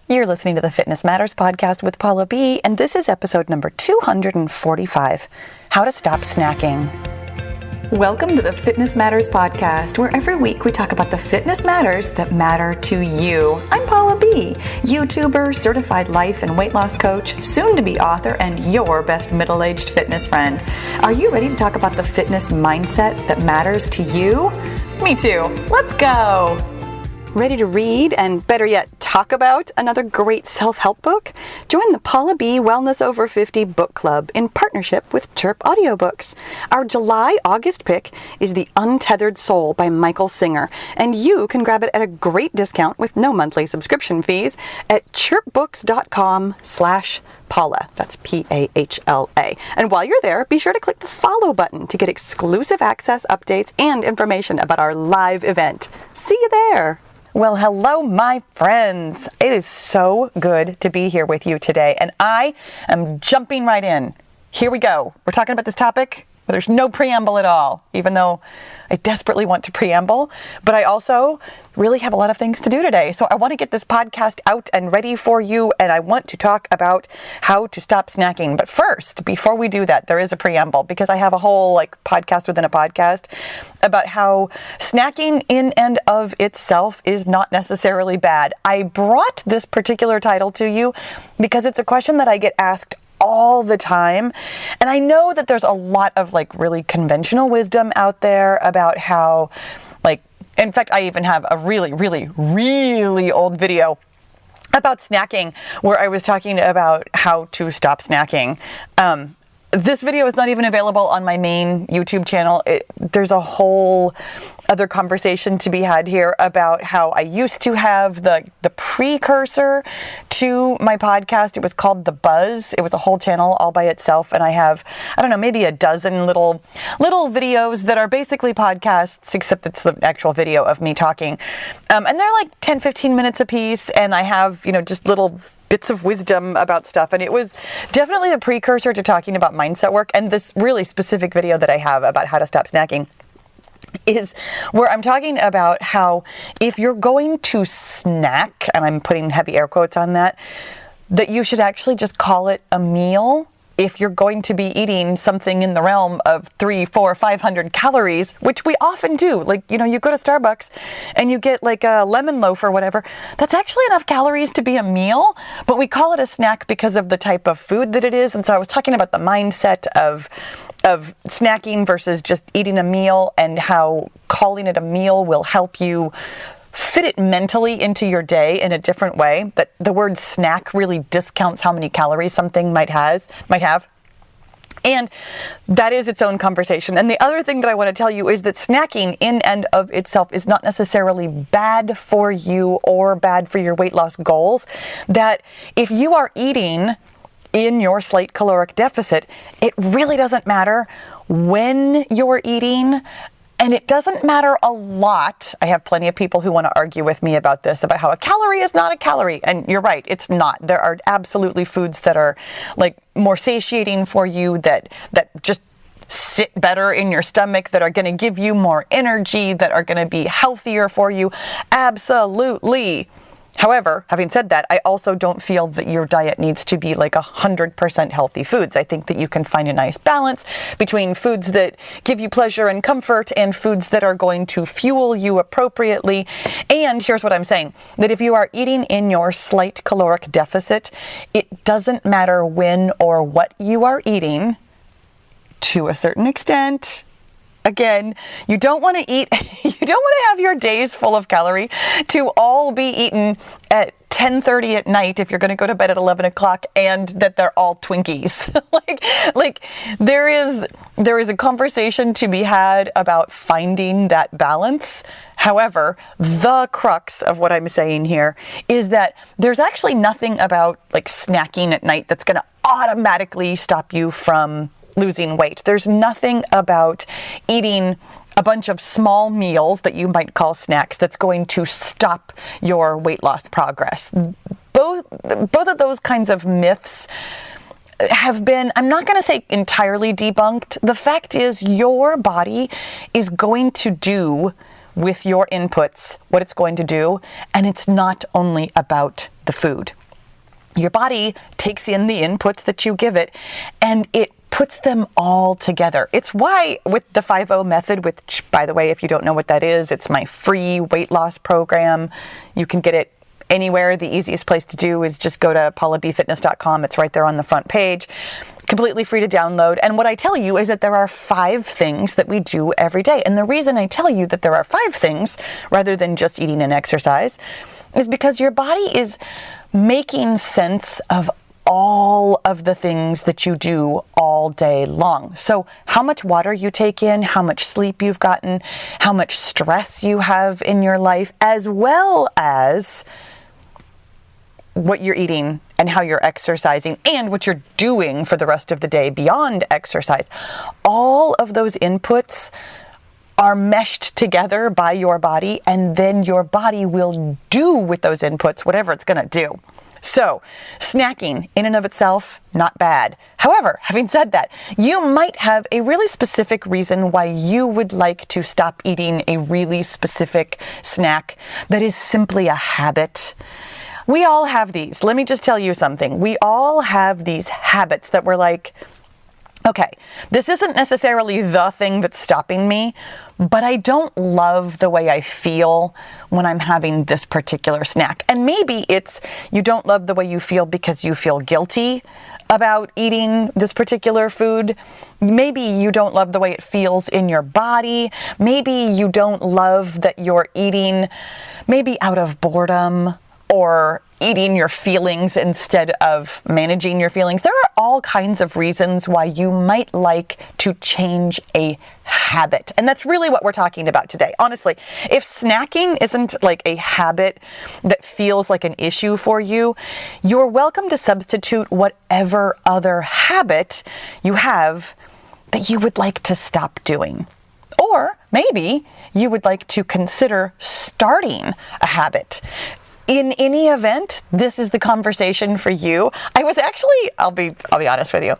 You're listening to the Fitness Matters podcast with Paula B, and this is episode number 245, How to Stop Snacking. Welcome to the Fitness Matters podcast, where every week we talk about the fitness matters that matter to you. I'm Paula B, YouTuber, certified life and weight loss coach, soon-to-be author, and your best middle-aged fitness friend. Are you ready to talk about the fitness mindset that matters to you? Me too. Let's go. Ready to read and, better yet, talk about another great self-help book? Join the Paula B Wellness Over 50 Book Club in partnership with Chirp Audiobooks. Our July-August pick is The Untethered Soul by Michael Singer, and you can grab it at a great discount with no monthly subscription fees at chirpbooks.com/Paula. That's P-A-H-L-A. And while you're there, be sure to click the follow button to get exclusive access, updates, and information about our live event. See you there. Well, hello, my friends. It is so good to be here with you today, and I am jumping right in. Here we go. We're talking about this topic where there's no preamble at all, even though I desperately want to preamble, but I also really have a lot of things to do today. So I want to get this podcast out and ready for you, and I want to talk about how to stop snacking. But first, before we do that, there is a preamble, because I have a whole podcast within a podcast about how snacking in and of itself is not necessarily bad. I brought this particular title to you because it's a question that I get asked all the time. And I know that there's a lot of really conventional wisdom out there about how, in fact, I even have a really, really, really old video about snacking where I was talking about how to stop snacking. This video is not even available on my main YouTube channel. There's a whole other conversation to be had here about how I used to have the precursor to my podcast. It was called The Buzz. It was a whole channel all by itself, and I have, maybe a dozen little videos that are basically podcasts, except it's the actual video of me talking. And they're 10, 15 minutes a piece, and I have, just little bits of wisdom about stuff. And it was definitely the precursor to talking about mindset work. And this really specific video that I have about how to stop snacking is where I'm talking about how if you're going to snack, and I'm putting heavy air quotes on that you should actually just call it a meal. If you're going to be eating something in the realm of 300, 400, 500 calories, which we often do, you go to Starbucks and you get a lemon loaf or whatever, that's actually enough calories to be a meal, but we call it a snack because of the type of food that it is. And so I was talking about the mindset of snacking versus just eating a meal, and how calling it a meal will help you fit it mentally into your day in a different way. But the word snack really discounts how many calories something might have. And that is its own conversation. And the other thing that I want to tell you is that snacking in and of itself is not necessarily bad for you or bad for your weight loss goals. That if you are eating in your slight caloric deficit, it really doesn't matter when you're eating. And it doesn't matter a lot. I have plenty of people who want to argue with me about this, about how a calorie is not a calorie. And you're right, it's not. There are absolutely foods that are more satiating for you, that just sit better in your stomach, that are going to give you more energy, that are going to be healthier for you. Absolutely. However, having said that, I also don't feel that your diet needs to be 100% healthy foods. I think that you can find a nice balance between foods that give you pleasure and comfort and foods that are going to fuel you appropriately. And here's what I'm saying, that if you are eating in your slight caloric deficit, it doesn't matter when or what you are eating, to a certain extent. Again, you don't want to have your days full of calorie to all be eaten at 10:30 at night if you're going to go to bed at 11 o'clock, and that they're all Twinkies. There is a conversation to be had about finding that balance. However, the crux of what I'm saying here is that there's actually nothing about snacking at night that's going to automatically stop you from losing weight. There's nothing about eating a bunch of small meals that you might call snacks that's going to stop your weight loss progress. Both of those kinds of myths have been, I'm not going to say entirely debunked. The fact is, your body is going to do with your inputs what it's going to do, and it's not only about the food. Your body takes in the inputs that you give it, and it puts them all together. It's why with the 5-0 method, which, by the way, if you don't know what that is, it's my free weight loss program. You can get it anywhere. The easiest place to do is just go to paulabfitness.com. It's right there on the front page. Completely free to download. And what I tell you is that there are 5 things that we do every day. And the reason I tell you that there are 5 things rather than just eating and exercise is because your body is making sense of all of the things that you do all day long. So how much water you take in, how much sleep you've gotten, how much stress you have in your life, as well as what you're eating and how you're exercising and what you're doing for the rest of the day beyond exercise. All of those inputs are meshed together by your body, and then your body will do with those inputs whatever it's going to do. So, snacking in and of itself, not bad. However, having said that, you might have a really specific reason why you would like to stop eating a really specific snack that is simply a habit. We all have these. Let me just tell you something. We all have these habits that we're like, okay, this isn't necessarily the thing that's stopping me, but I don't love the way I feel when I'm having this particular snack. And maybe it's you don't love the way you feel because you feel guilty about eating this particular food. Maybe you don't love the way it feels in your body. Maybe you don't love that you're eating maybe out of boredom or eating your feelings instead of managing your feelings. There are all kinds of reasons why you might like to change a habit. And that's really what we're talking about today. Honestly, if snacking isn't like a habit that feels like an issue for you, you're welcome to substitute whatever other habit you have that you would like to stop doing. Or maybe you would like to consider starting a habit. In any event, this is the conversation for you. I was actually, I'll be honest with you.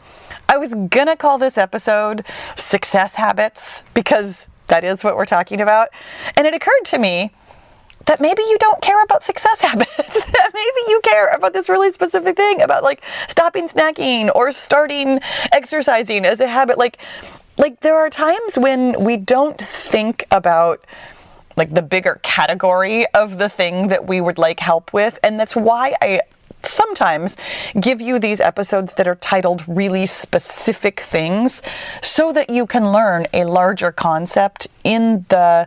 I was gonna call this episode Success Habits because that is what we're talking about. And it occurred to me that maybe you don't care about success habits. That maybe you care about this really specific thing about like stopping snacking or starting exercising as a habit. Like there are times when we don't think about like the bigger category of the thing that we would like help with. And that's why I sometimes give you these episodes that are titled really specific things so that you can learn a larger concept in the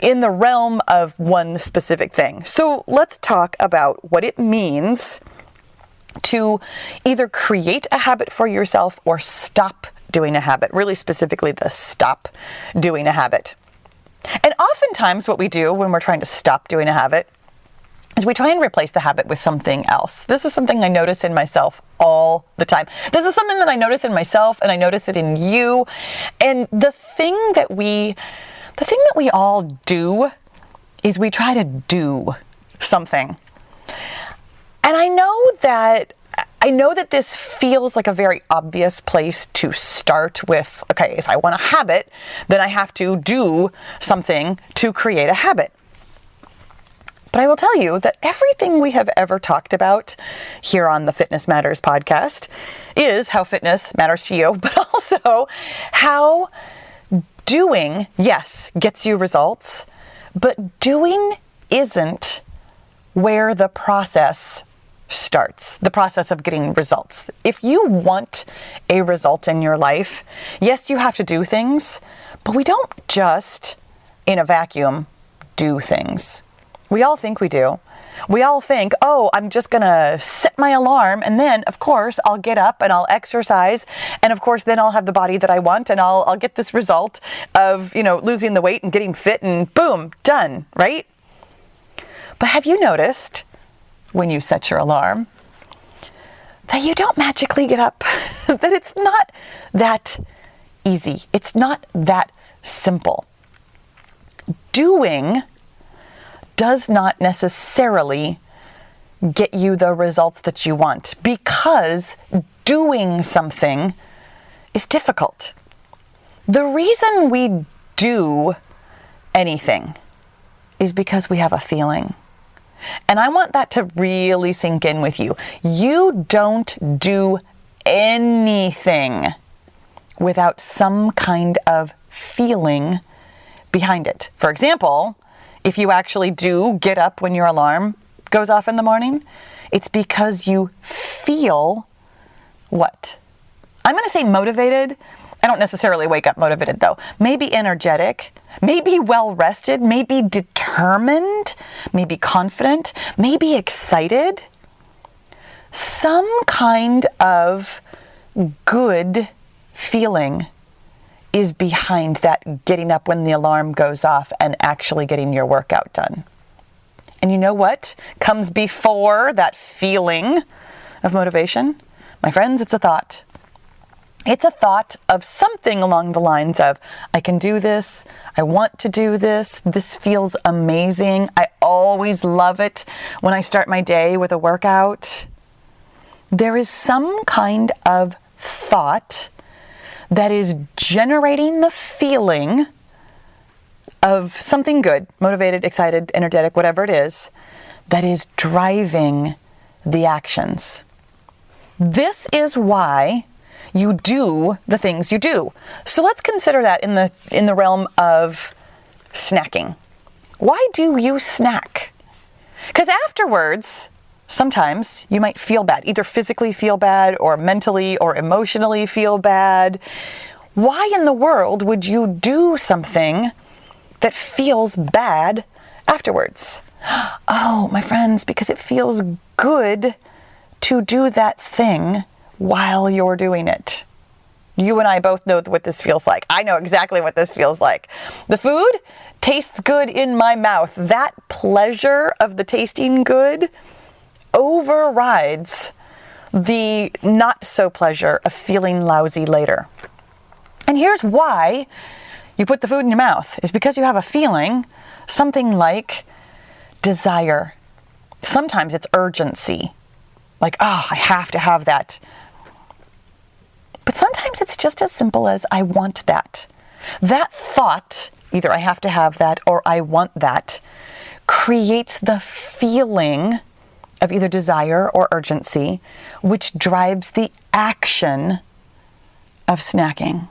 realm of one specific thing. So let's talk about what it means to either create a habit for yourself or stop doing a habit, really specifically the stop doing a habit. And oftentimes what we do when we're trying to stop doing a habit is we try and replace the habit with something else. This is something I notice in myself all the time. This is something that I notice in myself and I notice it in you. And the thing that we all do is we try to do something. And I know that this feels like a very obvious place to start with, okay, if I want a habit, then I have to do something to create a habit. But I will tell you that everything we have ever talked about here on the Fitness Matters podcast is how fitness matters to you, but also how doing, yes, gets you results, but doing isn't where the process starts, the process of getting results. If you want a result in your life, yes, you have to do things, but we don't just, in a vacuum, do things. We all think we do. We all think, oh, I'm just going to set my alarm and then, of course, I'll get up and I'll exercise. And of course, then I'll have the body that I want and I'll get this result of, losing the weight and getting fit and boom, done, right? But have you noticed when you set your alarm that you don't magically get up, that it's not that easy. It's not that simple. Doing does not necessarily get you the results that you want because doing something is difficult. The reason we do anything is because we have a feeling. And I want that to really sink in with you. You don't do anything without some kind of feeling behind it. For example, if you actually do get up when your alarm goes off in the morning, it's because you feel what? I'm going to say motivated. I don't necessarily wake up motivated though. Maybe energetic, maybe well rested, maybe determined, maybe confident, maybe excited. Some kind of good feeling is behind that getting up when the alarm goes off and actually getting your workout done. And you know what comes before that feeling of motivation? My friends, it's a thought. It's a thought of something along the lines of, I can do this, I want to do this, this feels amazing, I always love it when I start my day with a workout. There is some kind of thought that is generating the feeling of something good, motivated, excited, energetic, whatever it is, that is driving the actions. This is why you do the things you do. So let's consider that in the realm of snacking. Why do you snack? Because afterwards, sometimes you might feel bad, either physically feel bad or mentally or emotionally feel bad. Why in the world would you do something that feels bad afterwards? Oh, my friends, because it feels good to do that thing while you're doing it. You and I both know what this feels like. I know exactly what this feels like. The food tastes good in my mouth. That pleasure of the tasting good overrides the not so pleasure of feeling lousy later. And here's why you put the food in your mouth, is because you have a feeling, something like desire. Sometimes it's urgency. Like, oh, I have to have that. But sometimes it's just as simple as I want that. That thought, either I have to have that or I want that, creates the feeling of either desire or urgency, which drives the action of snacking.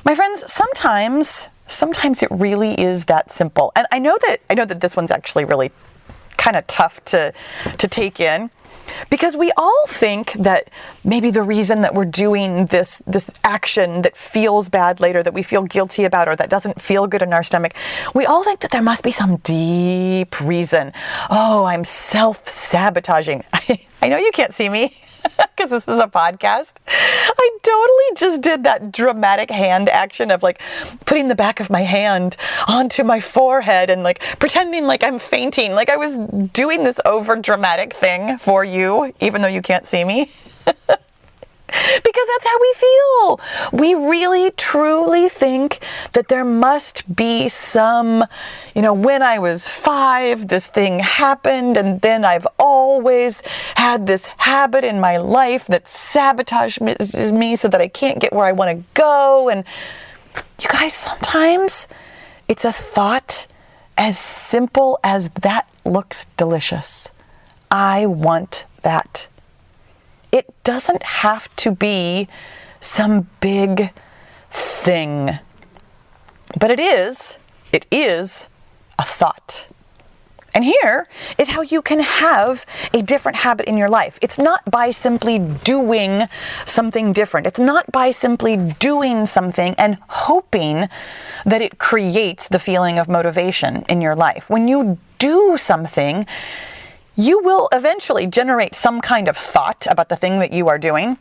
My friends, sometimes it really is that simple. And I know that this one's actually really kind of tough to take in, because we all think that maybe the reason that we're doing this action that feels bad later, that we feel guilty about, or that doesn't feel good in our stomach, we all think that there must be some deep reason. Oh, I'm self-sabotaging. I know you can't see me because this is a podcast. I totally just did that dramatic hand action of like putting the back of my hand onto my forehead and like pretending like I'm fainting. Like I was doing this over dramatic thing for you, even though you can't see me. Because that's how we feel. We really truly think that there must be some, when I was 5, this thing happened, and then I've always had this habit in my life that sabotages me so that I can't get where I want to go. And you guys, sometimes it's a thought as simple as that looks delicious. I want that. It doesn't have to be some big thing, but it is a thought. And here is how you can have a different habit in your life. It's not by simply doing something different. It's not by simply doing something and hoping that it creates the feeling of motivation in your life. When you do something, you will eventually generate some kind of thought about the thing that you are doing,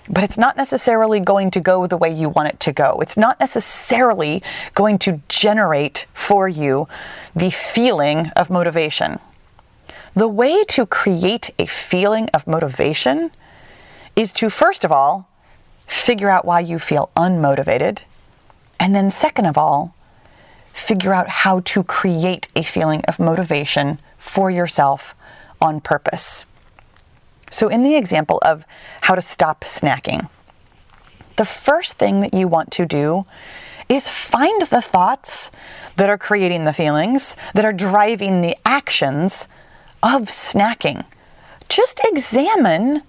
but it's not necessarily going to go the way you want it to go. It's not necessarily going to generate for you the feeling of motivation. The way to create a feeling of motivation is to, first of all, figure out why you feel unmotivated, and then second of all, figure out how to create a feeling of motivation for yourself on purpose. So in the example of how to stop snacking, the first thing that you want to do is find the thoughts that are creating the feelings, that are driving the actions of snacking. Just examine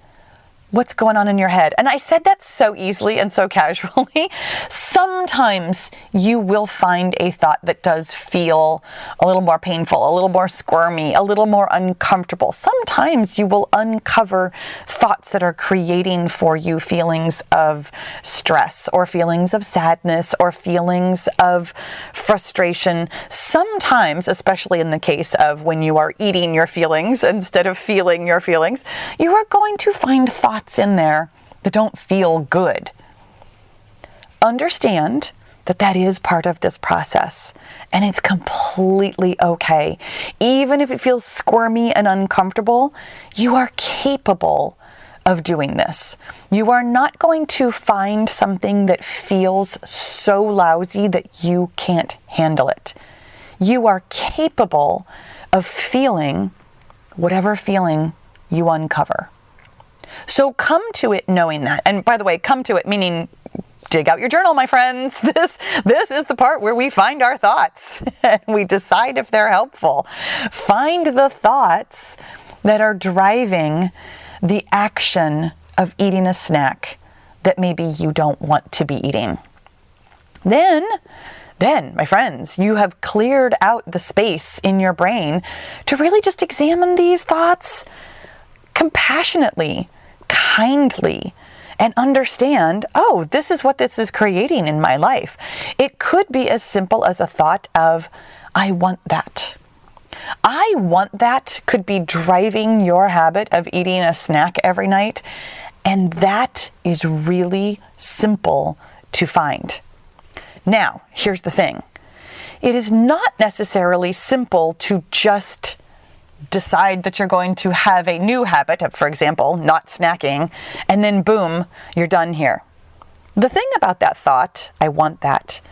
what's going on in your head. And I said that so easily and so casually. Sometimes you will find a thought that does feel a little more painful, a little more squirmy, a little more uncomfortable. Sometimes you will uncover thoughts that are creating for you feelings of stress or feelings of sadness or feelings of frustration. Sometimes, especially in the case of when you are eating your feelings instead of feeling your feelings, you are going to find thoughts in there that don't feel good. Understand that that is part of this process, and it's completely okay. Even if it feels squirmy and uncomfortable, you are capable of doing this. You are not going to find something that feels so lousy that you can't handle it. You are capable of feeling whatever feeling you uncover. So come to it knowing that. And by the way, come to it meaning dig out your journal, my friends. This is the part where we find our thoughts and we decide if they're helpful. Find the thoughts that are driving the action of eating a snack that maybe you don't want to be eating. Then, my friends, you have cleared out the space in your brain to really just examine these thoughts compassionately, kindly, and understand, oh, this is what this is creating in my life. It could be as simple as a thought of, I want that. I want that could be driving your habit of eating a snack every night, and that is really simple to find. Now, here's the thing. It is not necessarily simple to just decide that you're going to have a new habit of, for example, not snacking, and then boom, you're done here. The thing about that thought, I want that,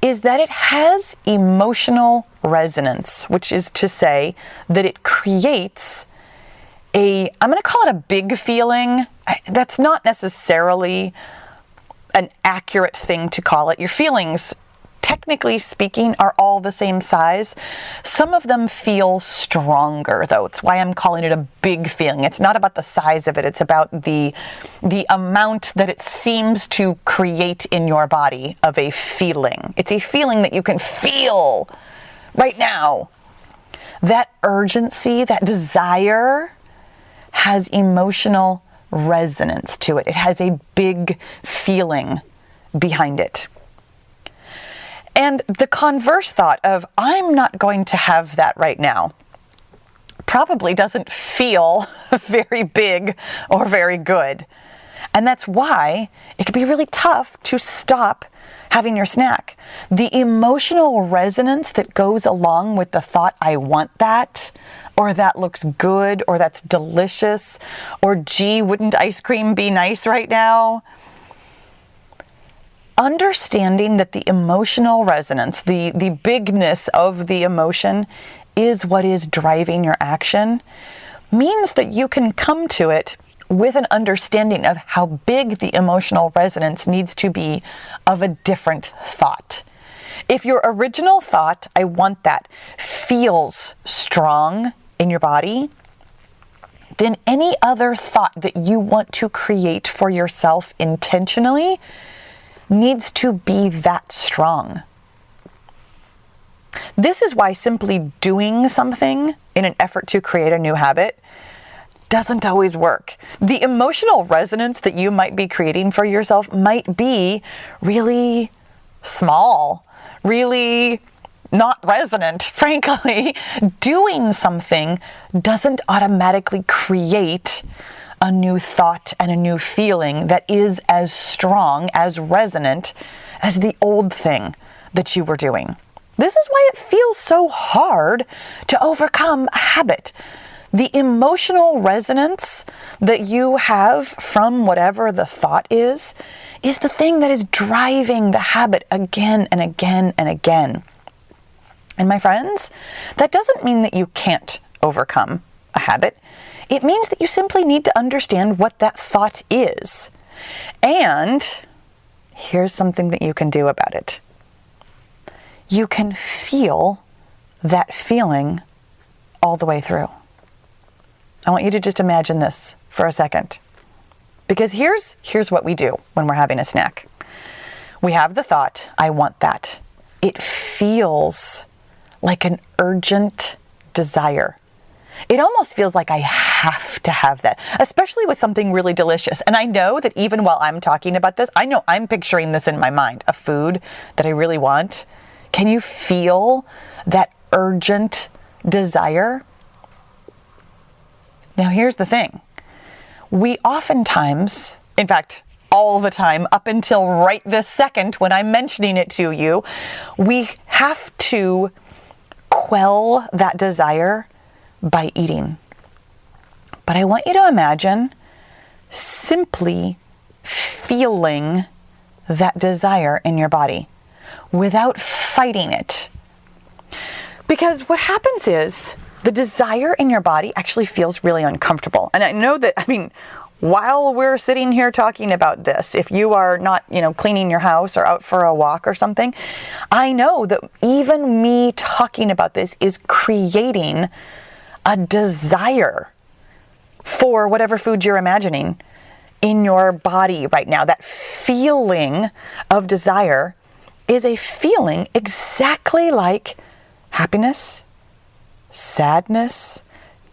is that it has emotional resonance, which is to say that it creates I'm going to call it a big feeling. That's not necessarily an accurate thing to call it. Your feelings, technically speaking, are all the same size. Some of them feel stronger, though. It's why I'm calling it a big feeling. It's not about the size of it. It's about the amount that it seems to create in your body of a feeling. It's a feeling that you can feel right now. That urgency, that desire has emotional resonance to it. It has a big feeling behind it. And the converse thought of, I'm not going to have that right now, probably doesn't feel very big or very good. And that's why it can be really tough to stop having your snack. The emotional resonance that goes along with the thought, I want that, or that looks good, or that's delicious, or gee, wouldn't ice cream be nice right now? Understanding that the emotional resonance, the bigness of the emotion is what is driving your action means that you can come to it with an understanding of how big the emotional resonance needs to be of a different thought. If your original thought, I want that, feels strong in your body, then any other thought that you want to create for yourself intentionally needs to be that strong. This is why simply doing something in an effort to create a new habit doesn't always work. The emotional resonance that you might be creating for yourself might be really small, really not resonant, frankly. Doing something doesn't automatically create a new thought and a new feeling that is as strong, as resonant as the old thing that you were doing. This is why it feels so hard to overcome a habit. The emotional resonance that you have from whatever the thought is the thing that is driving the habit again and again and again. And my friends, that doesn't mean that you can't overcome a habit. It means that you simply need to understand what that thought is. And here's something that you can do about it. you can feel that feeling all the way through. I want you to just imagine this for a second. Because here's what we do when we're having a snack. We have the thought, I want that. It feels like an urgent desire. It almost feels like I have to have that, especially with something really delicious. And I know that even while I'm talking about this, I know I'm picturing this in my mind, a food that I really want. Can you feel that urgent desire? Now, here's the thing. We oftentimes, in fact, all the time, up until right this second when I'm mentioning it to you, we have to quell that desire by eating. But I want you to imagine simply feeling that desire in your body without fighting it. Because what happens is the desire in your body actually feels really uncomfortable. And I know that, while we're sitting here talking about this, if you are not, cleaning your house or out for a walk or something, I know that even me talking about this is creating a desire for whatever food you're imagining in your body right now. That feeling of desire is a feeling exactly like happiness, sadness,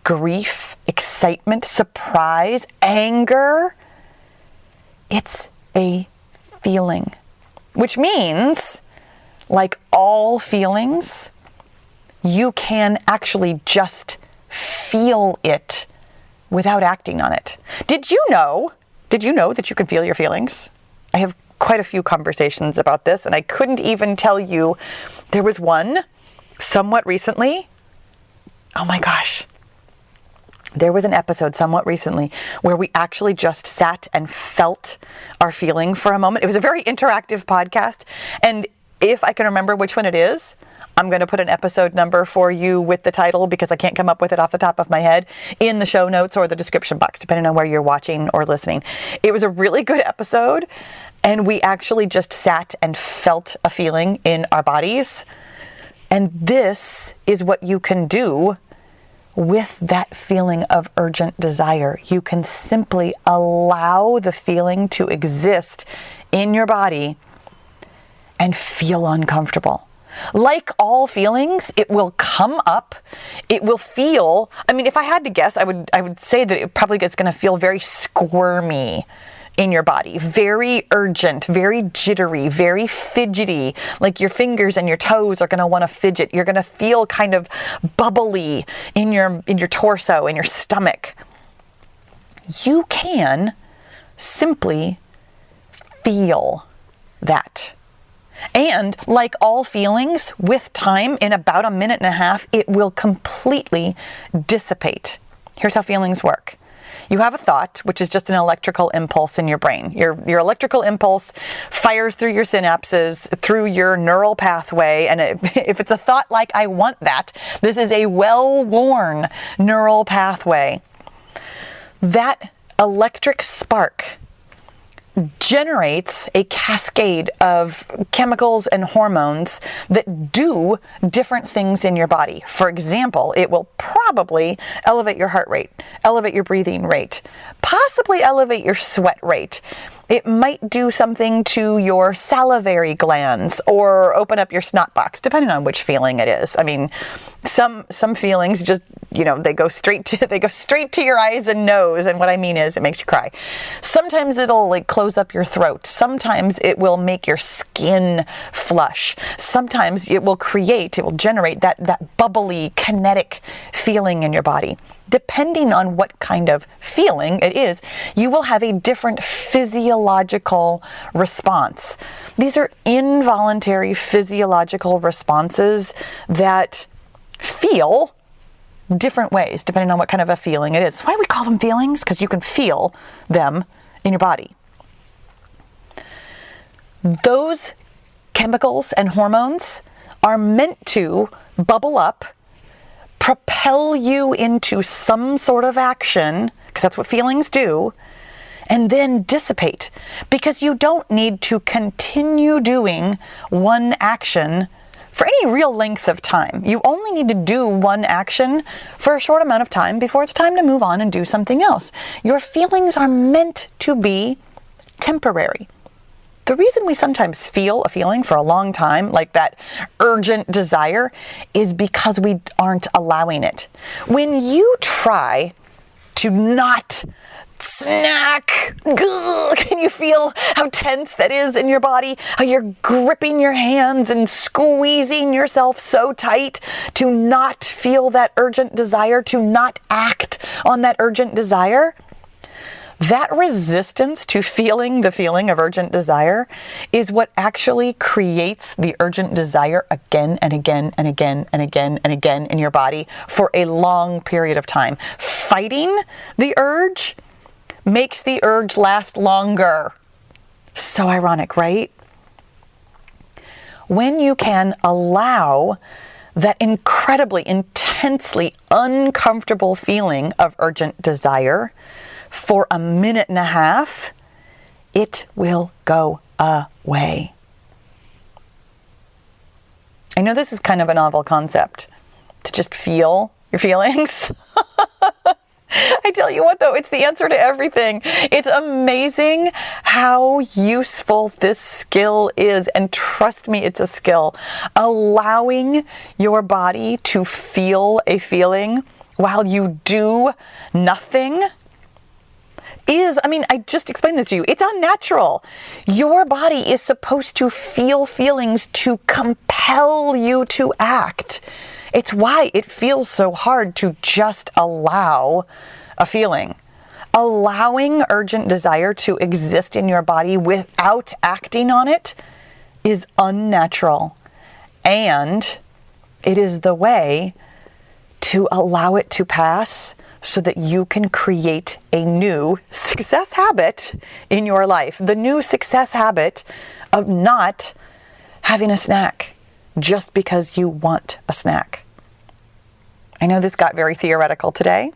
grief, excitement, surprise, anger. It's a feeling, which means, like all feelings, you can actually just feel it without acting on it. Did you know that you can feel your feelings? I have quite a few conversations about this, and I couldn't even tell you. There was one somewhat recently. Oh my gosh. There was an episode somewhat recently where we actually just sat and felt our feeling for a moment. It was a very interactive podcast. And if I can remember which one it is, I'm going to put an episode number for you with the title, because I can't come up with it off the top of my head, in the show notes or the description box, depending on where you're watching or listening. It was a really good episode, and we actually just sat and felt a feeling in our bodies. And this is what you can do with that feeling of urgent desire. You can simply allow the feeling to exist in your body and feel uncomfortable. Like all feelings, it will come up. It will feel, if I had to guess, I would say that it probably is going to feel very squirmy in your body, very urgent, very jittery, very fidgety, like your fingers and your toes are going to want to fidget. You're going to feel kind of bubbly in your torso, in your stomach. You can simply feel that. And like all feelings, with time, in about a minute and a half, it will completely dissipate. Here's how feelings work. You have a thought, which is just an electrical impulse in your brain. Your electrical impulse fires through your synapses, through your neural pathway. And if it's a thought like, I want that, this is a well-worn neural pathway. That electric spark generates a cascade of chemicals and hormones that do different things in your body. For example, it will probably elevate your heart rate, elevate your breathing rate, possibly elevate your sweat rate. It might do something to your salivary glands or open up your snot box, depending on which feeling it is. Some feelings just, they go straight to your eyes and nose. And what I mean is it makes you cry. Sometimes it'll close up your throat. Sometimes it will make your skin flush. Sometimes it will generate that bubbly, kinetic feeling in your body. Depending on what kind of feeling it is, you will have a different physiological response. These are involuntary physiological responses that feel different ways depending on what kind of a feeling it is. That's why we call them feelings, because you can feel them in your body. Those chemicals and hormones are meant to bubble up, propel you into some sort of action, because that's what feelings do, and then dissipate, because you don't need to continue doing one action for any real length of time. You only need to do one action for a short amount of time before it's time to move on and do something else. Your feelings are meant to be temporary. The reason we sometimes feel a feeling for a long time, like that urgent desire, is because we aren't allowing it. When you try to not snack, can you feel how tense that is in your body? How you're gripping your hands and squeezing yourself so tight to not feel that urgent desire, to not act on that urgent desire? That resistance to feeling the feeling of urgent desire is what actually creates the urgent desire again and again and again and again and again in your body for a long period of time. Fighting the urge makes the urge last longer. So ironic, right? When you can allow that incredibly, intensely uncomfortable feeling of urgent desire for a minute and a half, it will go away. I know this is kind of a novel concept, to just feel your feelings. I tell you what though, it's the answer to everything. It's amazing how useful this skill is, and trust me, it's a skill. Allowing your body to feel a feeling while you do nothing I just explained this to you. It's unnatural. Your body is supposed to feel feelings to compel you to act. It's why it feels so hard to just allow a feeling. Allowing urgent desire to exist in your body without acting on it is unnatural. And it is the way to allow it to pass so that you can create a new success habit in your life. The new success habit of not having a snack just because you want a snack. I know this got very theoretical today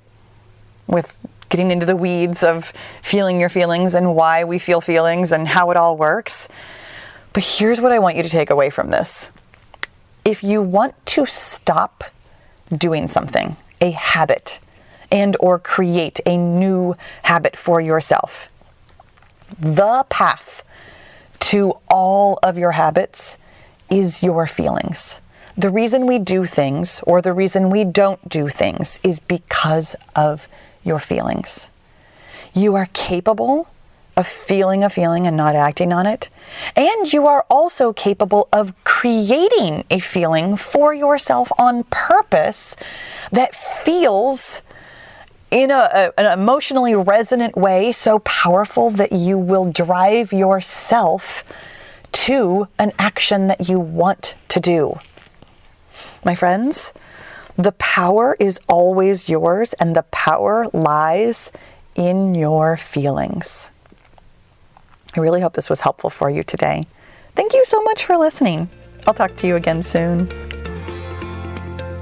with getting into the weeds of feeling your feelings and why we feel feelings and how it all works. But here's what I want you to take away from this. If you want to stop doing something, a habit, and or create a new habit for yourself, the path to all of your habits is your feelings. The reason we do things or the reason we don't do things is because of your feelings. You are capable of feeling a feeling and not acting on it. And you are also capable of creating a feeling for yourself on purpose that feels in an emotionally resonant way so powerful that you will drive yourself to an action that you want to do. My friends, the power is always yours, and the power lies in your feelings. I really hope this was helpful for you today. Thank you so much for listening. I'll talk to you again soon.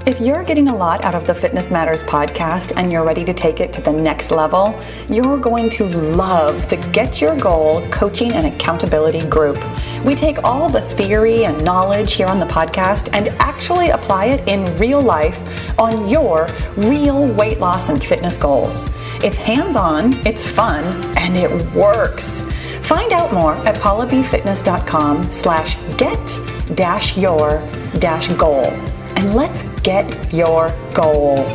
If you're getting a lot out of the Fitness Matters podcast and you're ready to take it to the next level, you're going to love the Get Your Goal coaching and accountability group. We take all the theory and knowledge here on the podcast and actually apply it in real life on your real weight loss and fitness goals. It's hands-on, it's fun, and it works. Find out more at paulabfitness.com/get-your-goal. And let's get your goal.